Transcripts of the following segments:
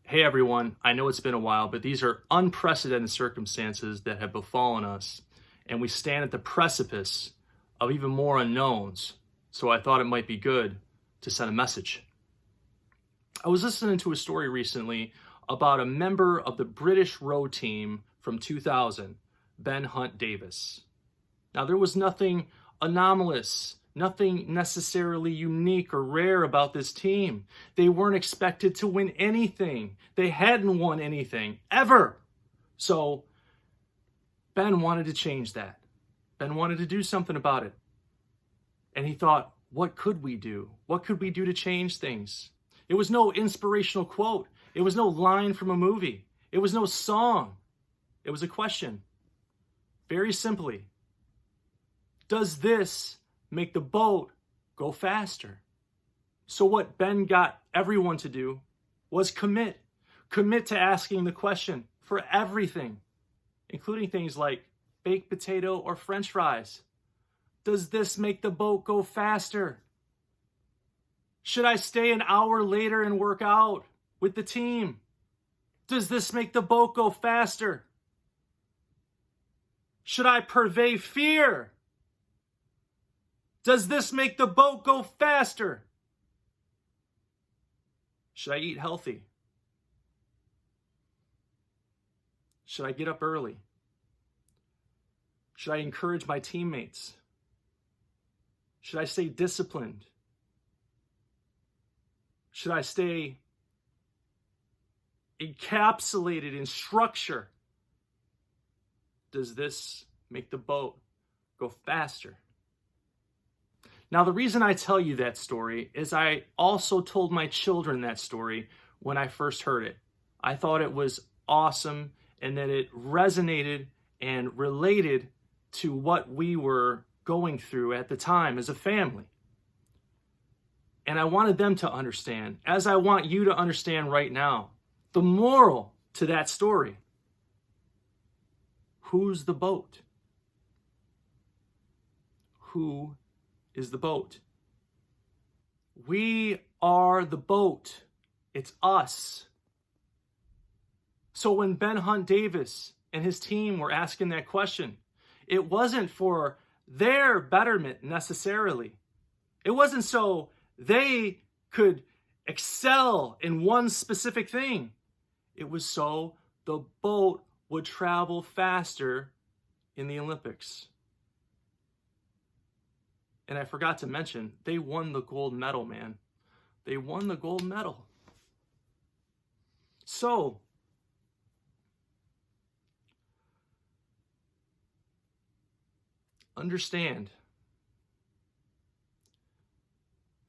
Hey everyone, I know it's been a while, but these are unprecedented circumstances that have befallen us, and we stand at the precipice of even more unknowns. So I thought it might be good to send a message. I was listening to a story recently about a member of the British row team from 2000, Ben Hunt Davis. Now, there was nothing anomalous, nothing necessarily unique or rare about this team. They weren't expected to win anything. They hadn't won anything, ever. So Ben wanted to change that. Ben wanted to do something about it. And he thought, what could we do? What could we do to change things? It was no inspirational quote. It was no line from a movie. It was no song. It was a question. Very simply, does this make the boat go faster? So what Ben got everyone to do was commit. Commit to asking the question for everything, including things like baked potato or French fries. Does this make the boat go faster? Should I stay an hour later and work out with the team? Does this make the boat go faster? Should I purvey fear? Does this make the boat go faster? Should I eat healthy? Should I get up early? Should I encourage my teammates? Should I stay disciplined? Should I stay encapsulated in structure? Does this make the boat go faster? Now, the reason I tell you that story is I also told my children that story when I first heard it. I thought it was awesome and that it resonated and related to what we were going through at the time as a family. And I wanted them to understand, as I want you to understand right now, the moral to that story. Who's the boat? Who is the boat? We are the boat. It's us. So when Ben Hunt Davis and his team were asking that question, it wasn't for their betterment necessarily. It wasn't so they could excel in one specific thing. It was so the boat would travel faster in the Olympics. And I forgot to mention, they won the gold medal, man. They won the gold medal. So, understand,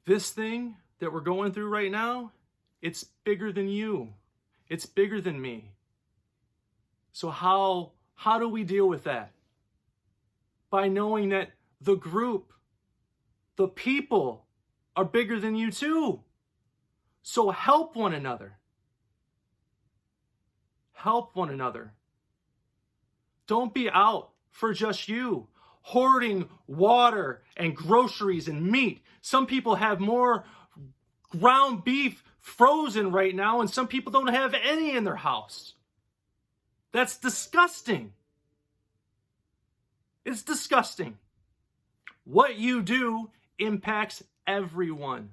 this thing that we're going through right now, it's bigger than you. It's bigger than me. So how do we deal with that? By knowing that the group, the people are bigger than you too. So help one another. Help one another. Don't be out for just you, hoarding water and groceries and meat. Some people have more ground beef frozen right now, and some people don't have any in their house. That's disgusting. It's disgusting. What you do impacts everyone.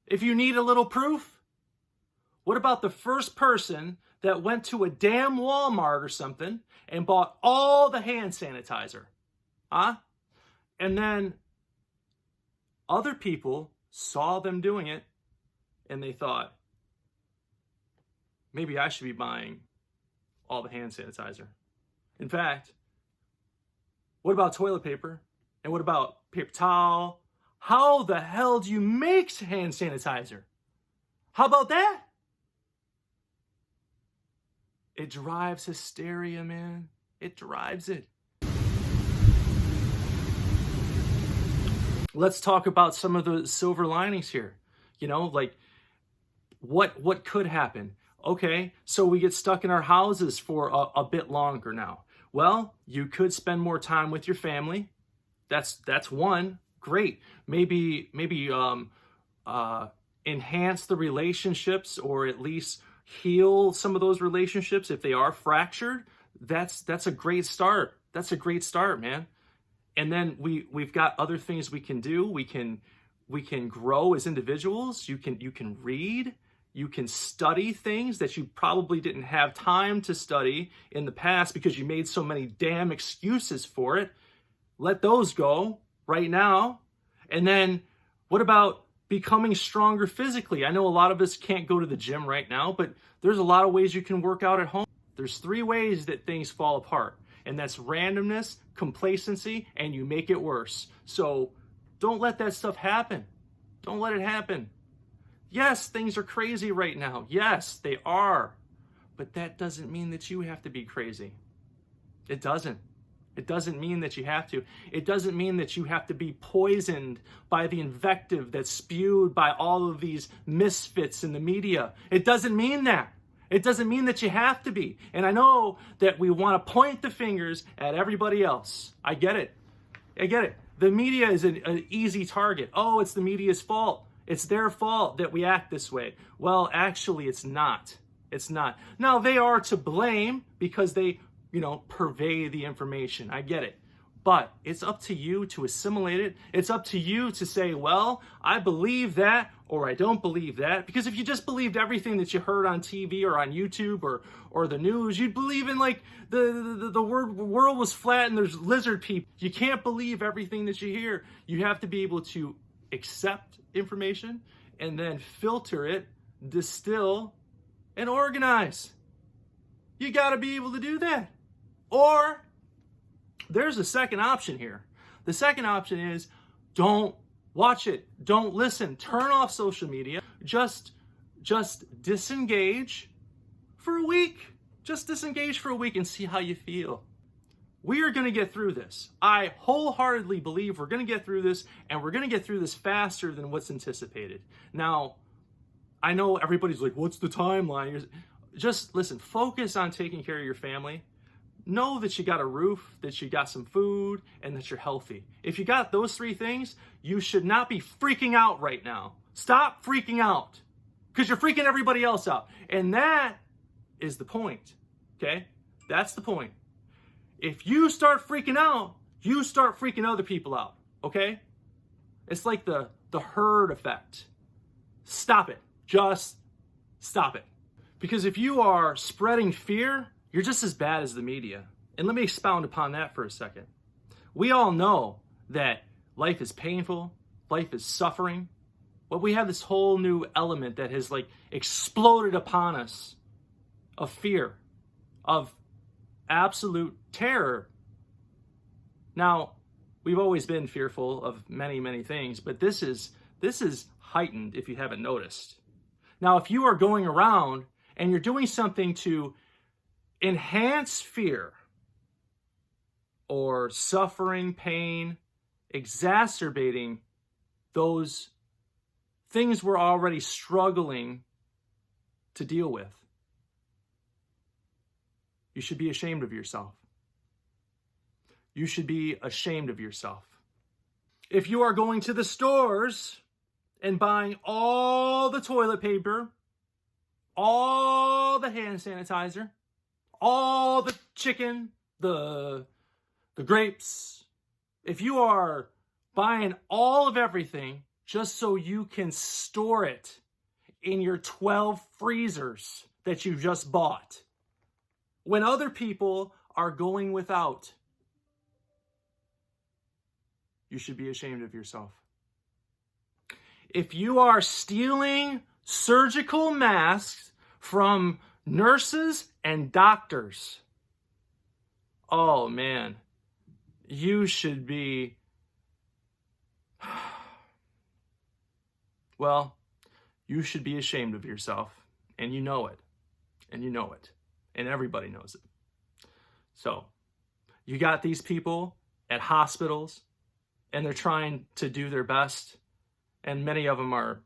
If you need a little proof, what about the first person that went to a damn Walmart or something and bought all the hand sanitizer? Huh? And then other people saw them doing it and they thought, maybe I should be buying all the hand sanitizer. In fact, what about toilet paper? And what about paper towel? How the hell do you make hand sanitizer? How about that? It drives hysteria, man. It drives it. Let's talk about some of the silver linings here. You know, like what could happen? Okay, so we get stuck in our houses for a bit longer now. Well, you could spend more time with your family. That's one. Great. Maybe enhance the relationships, or at least heal some of those relationships if they are fractured, that's a great start. That's a great start, man. And then we've got other things we can do. We can grow as individuals. You can read. You can study things that you probably didn't have time to study in the past because you made so many damn excuses for it. Let those go right now. And then what about becoming stronger physically? I know a lot of us can't go to the gym right now, but there's a lot of ways you can work out at home. There's 3 ways that things fall apart, and that's randomness, complacency, and you make it worse. So don't let that stuff happen. Don't let it happen. Yes, things are crazy right now. Yes, they are. But that doesn't mean that you have to be crazy. It doesn't. It doesn't mean that you have to. It doesn't mean that you have to be poisoned by the invective that's spewed by all of these misfits in the media. It doesn't mean that. It doesn't mean that you have to be. And I know that we want to point the fingers at everybody else. I get it. I get it. The media is an easy target. Oh, it's the media's fault. It's their fault that we act this way. Well, actually, it's not. It's not. Now, they are to blame because they, purvey the information. I get it. But it's up to you to assimilate it. It's up to you to say, well, I believe that or I don't believe that. Because if you just believed everything that you heard on TV or on YouTube or the news, you'd believe in like the world was flat and there's lizard people. You can't believe everything that you hear. You have to be able to accept information and then filter it, distill, and organize. You got to be able to do that. Or there's a second option here. The second option is don't watch it. Don't listen. Turn off social media. Just disengage for a week. Just disengage for a week and see how you feel. We are going to get through this. I wholeheartedly believe we're going to get through this, and we're going to get through this faster than what's anticipated. Now, I know everybody's like, what's the timeline? Just listen, focus on taking care of your family. Know that you got a roof, that you got some food, and that you're healthy. If you got those 3 things, you should not be freaking out right now. Stop freaking out because you're freaking everybody else out. And that is the point, okay? That's the point. If you start freaking out, you start freaking other people out, okay? It's like the herd effect. Stop it. Just stop it. Because if you are spreading fear, you're just as bad as the media. And let me expound upon that for a second. We all know that life is painful, life is suffering, but we have this whole new element that has like exploded upon us of fear, of absolute terror. Now, we've always been fearful of many, many things, but this is heightened if you haven't noticed. Now, if you are going around and you're doing something to enhance fear or suffering, pain, exacerbating those things we're already struggling to deal with, you should be ashamed of yourself. You should be ashamed of yourself. If you are going to the stores and buying all the toilet paper, all the hand sanitizer, all the chicken, the grapes, if you are buying all of everything just so you can store it in your 12 freezers that you just bought, when other people are going without, you should be ashamed of yourself. If you are stealing surgical masks from nurses and doctors, oh man, you should be, well, you should be ashamed of yourself, and you know it, and you know it, and everybody knows it. So, you got these people at hospitals, and they're trying to do their best, and many of them are,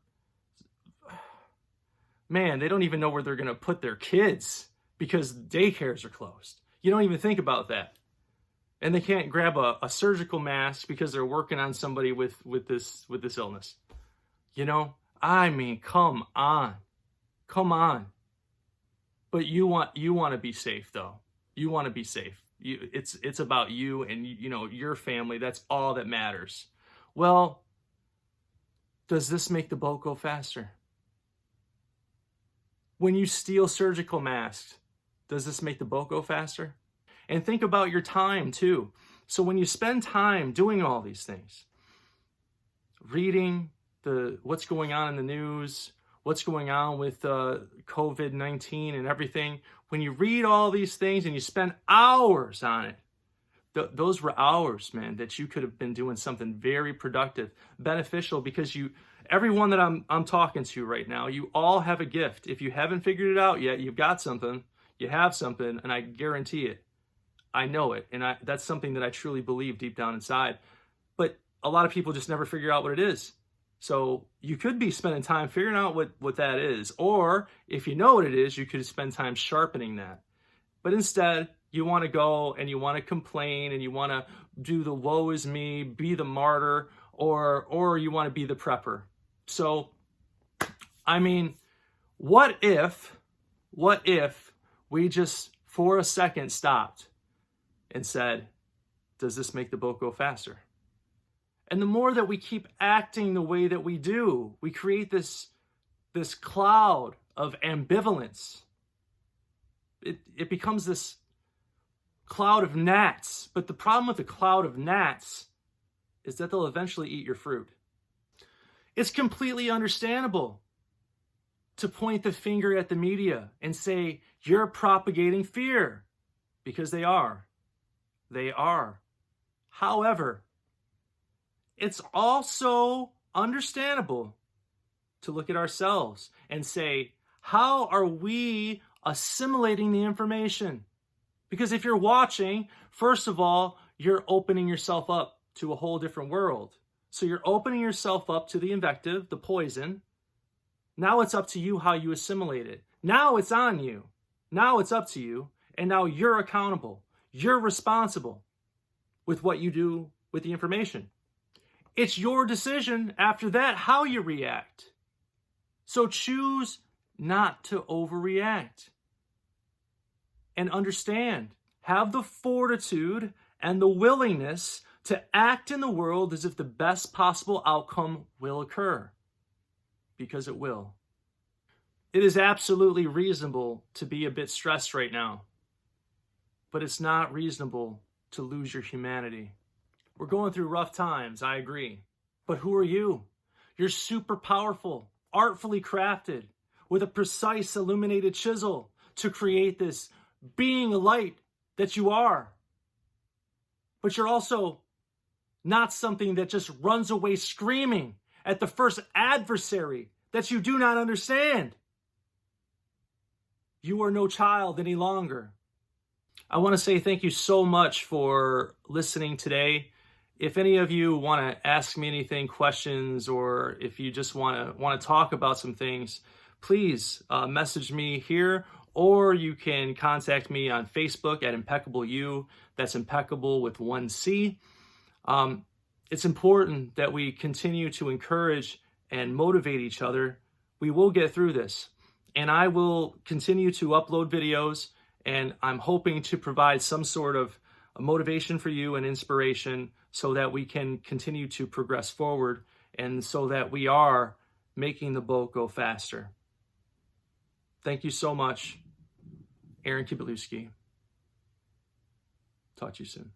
man, they don't even know where they're going to put their kids because daycares are closed. You don't even think about that. And they can't grab a surgical mask because they're working on somebody with this illness. You know, I mean, come on. Come on. But you want to be safe though. You want to be safe. It's about you and your family. That's all that matters. Well, does this make the boat go faster? When you steal surgical masks, does this make the boat go faster? And think about your time too. So when you spend time doing all these things, reading what's going on in the news, what's going on with COVID-19 and everything, when you read all these things and you spend hours on it, those were hours, man, that you could have been doing something very productive, beneficial, because everyone that I'm talking to right now, you all have a gift. If you haven't figured it out yet, you've got something, you have something, and I guarantee it. I know it, and that's something that I truly believe deep down inside. But a lot of people just never figure out what it is. So you could be spending time figuring out what that is. Or if you know what it is, you could spend time sharpening that. But instead, you want to go and you want to complain and you want to do the woe is me, be the martyr, or you want to be the prepper. So, I mean, what if we just for a second stopped and said, does this make the boat go faster? And the more that we keep acting the way that we do, we create this cloud of ambivalence. It becomes this cloud of gnats. But the problem with the cloud of gnats is that they'll eventually eat your fruit. It's completely understandable to point the finger at the media and say, you're propagating fear, because they are. They are. However, it's also understandable to look at ourselves and say, how are we assimilating the information? Because if you're watching, first of all, you're opening yourself up to a whole different world. So you're opening yourself up to the invective, the poison. Now it's up to you how you assimilate it. Now it's on you. Now it's up to you. And now you're accountable. You're responsible with what you do with the information. It's your decision after that how you react. So choose not to overreact. And understand, have the fortitude and the willingness to act in the world as if the best possible outcome will occur. Because it will. It is absolutely reasonable to be a bit stressed right now. But it's not reasonable to lose your humanity. We're going through rough times, I agree. But who are you? You're super powerful, artfully crafted, with a precise illuminated chisel to create this being of light that you are. But you're also not something that just runs away screaming at the first adversary that you do not understand. You are no child any longer. I want to say thank you so much for listening today. If any of you want to ask me anything, questions, or if you just want to talk about some things, please message me here, or you can contact me on Facebook at Impeccable You. That's Impeccable with 1 C. It's important that we continue to encourage and motivate each other. We will get through this, and I will continue to upload videos, and I'm hoping to provide some sort of motivation for you and inspiration so that we can continue to progress forward and so that we are making the boat go faster. Thank you so much. Aaron Kibalewski. Talk to you soon.